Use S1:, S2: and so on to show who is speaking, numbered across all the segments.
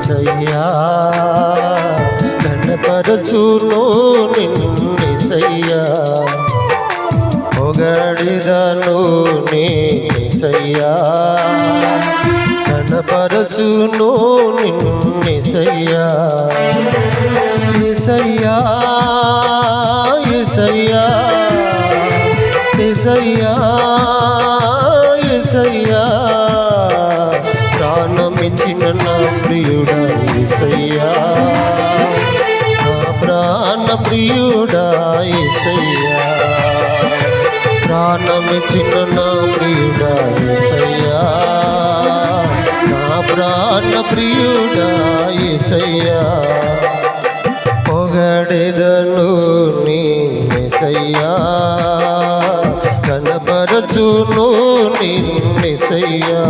S1: యేసయ్యా ఘనపరచును నిన్నెసయ్యా పొగడిదను నేసయ్యా ఘనపరచును నిన్నెసయ్యా యేసయ్యా యేసయ్యా యేసయ్యా యేసయ్యా ప్రాణమిచ్చిన నా ప్రియుడా యేసయ్యా నా ప్రాణ ప్రియుడా యేసయ్యా ప్రాణమిచ్చిన నా ప్రియుడా యేసయ్యా నా ప్రాణ ప్రియుడా యేసయ్యా పొగడెదను నీ యేసయ్యా కనపరచును నిన్నెసయ్యా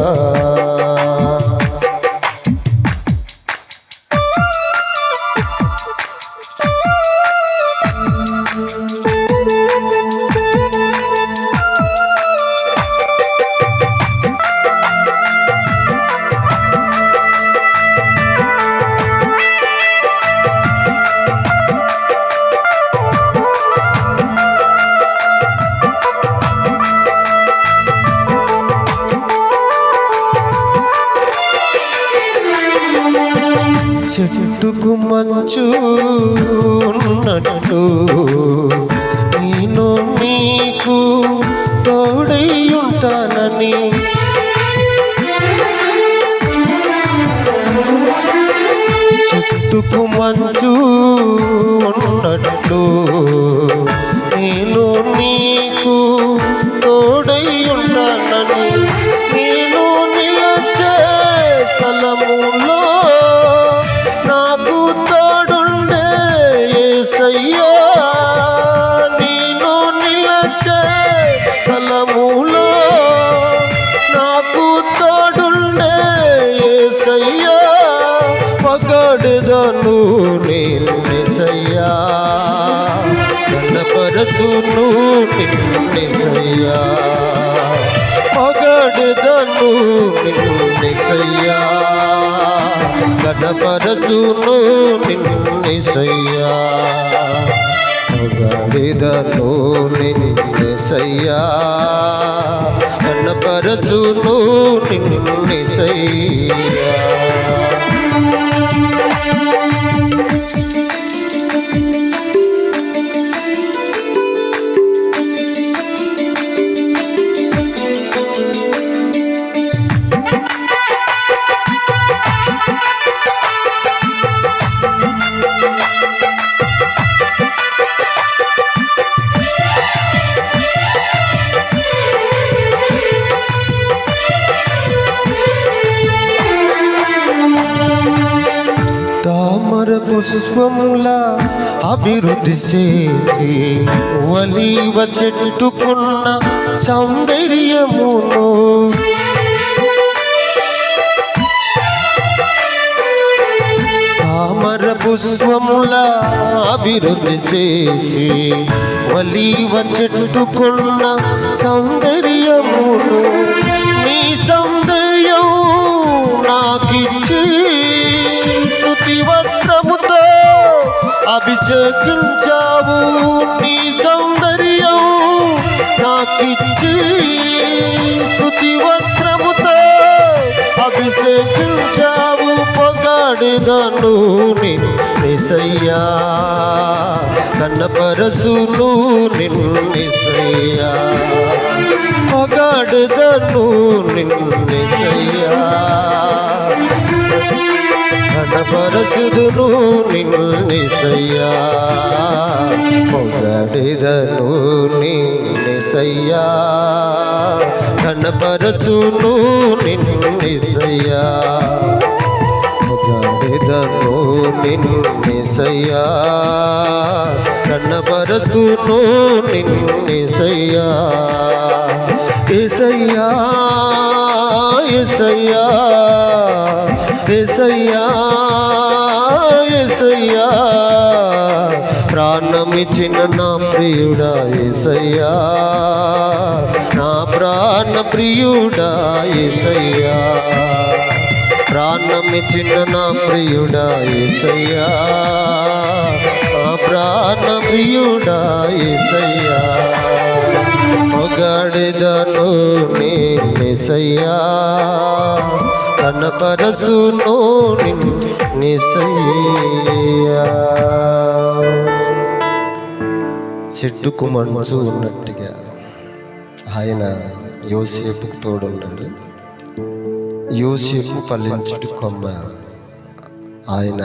S1: చెట్టుకు మంచు ఉన్నట్టు నేను నీకు తోడై ఉంటానని చెట్టుకు మంచు ఉన్నట్టు నేను నీకు తోడై ఉంటానని నేను నిలచే స్థలములో నాకు తోడుండే యేసయ్యా నేను నిలచే స్థలములో నాకు తోడుండే యేసయ్యా పొగడెదను నిన్నెసయ్యా ఘనపరచును నిన్నెసయ్యా పొగడెదను నిన్నెసయ్యా ఘనపరచును నిన్నెసయ్యా పొగడెదను నిన్నెసయ్యా ఘనపరచును నిన్నెసయ్యా తామర పుష్పములా అభివృద్ధి చేసి ఒలీవ చెట్టుకున్న సౌందర్యమును తామర పుష్పములా అభివృద్ధి చేసి ఒలీవ చెట్టుకున్న సౌందర్యమును నీ సౌందర్యం నాకిచ్చి స్తుతి వస్త్రముతో అభిషేకించావు నీ సౌందర్యం నాకిచ్చి స్తుతి వస్త్రముతో అభిషేకించావు పొగడెదను నిన్నెసయ్యా కనపరచును నిన్నెసయ్యా పొగడెదను నిన్నెసయ్యా ఘనపరచుదును నిన్నెసయ్యా పొగడెదను నిన్నెసయ్యా ఘనపరచును నిన్నెసయ్యా పొగడెదను నిన్నెసయ్యా ఘనపరచును నిన్నెసయ్యా యేసయ్యా యేసయ్యా యేసయ్యా యేసయ్యా ప్రాణమిచ్చిన నా ప్రియుడా యేసయ్యా నా ప్రాణ ప్రియుడా యేసయ్యా ప్రాణమిచ్చిన నా ప్రియుడా యేసయ్యా, నా ప్రాణ ప్రియుడా యేసయ్యా, పొగడెదను నిన్నెసయ్యా, కనపరచును నిన్నెసయ్యా. చెట్టుకు మంచు ఉన్నట్టుగా ఆయన యోసేపుకు తోడున్నాడు. యోసేపు ఫలించుడు కొమ్మ. ఆయన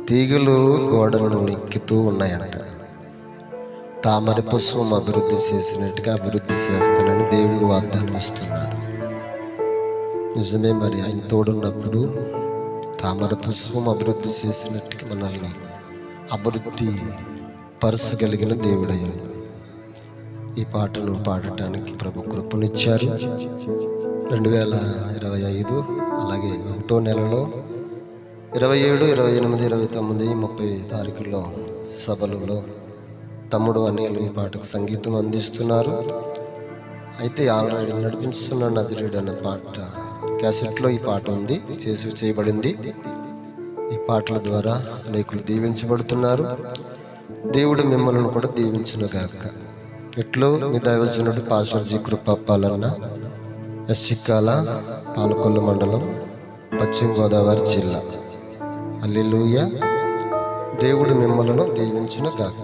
S1: తీగలు గోడలను నెక్కుతూ ఉన్నాయంట. తామర పుష్పం అభివృద్ధి చేసినట్టుగా అభివృద్ధి చేస్తానని దేవుడు వాగ్దానం ఇస్తున్నాడు. నిజమే, మరి ఆయన తోడున్నప్పుడు తామర పుష్పం అభివృద్ధి చేసినట్టుగా మనల్ని అభివృద్ధి పరచగలిగిన దేవుడయ్యాడు. ఈ పాటను పాడటానికి ప్రభు కృపనిచ్చారు. 2025 అలాగే 1వ నెలలో 27, 28, 29, 30 తారీఖుల్లో సభలలో తమ్ముడు అనిలు ఈ పాటకు సంగీతం అందిస్తున్నారు. అయితే ఆల్రెడీ నడిపిస్తున్న నజరేయుడు అనే పాట క్యాసెట్లో ఈ పాట ఉంది, చేయబడింది. ఈ పాటల ద్వారా అనేకులు దీవించబడుతున్నారు. దేవుడు మిమ్మల్ని కూడా దీవించునుగాక. ఇట్లో మీ దైవజనుడు పాస్టర్ జి కృపప్పాలన్న, ఎస్సిక్కాల, పాలకొల్లు మండలం, పశ్చిమ గోదావరి జిల్లా. హల్లెలూయా. దేవుడు మిమ్మల్ని దీవించునుగాక.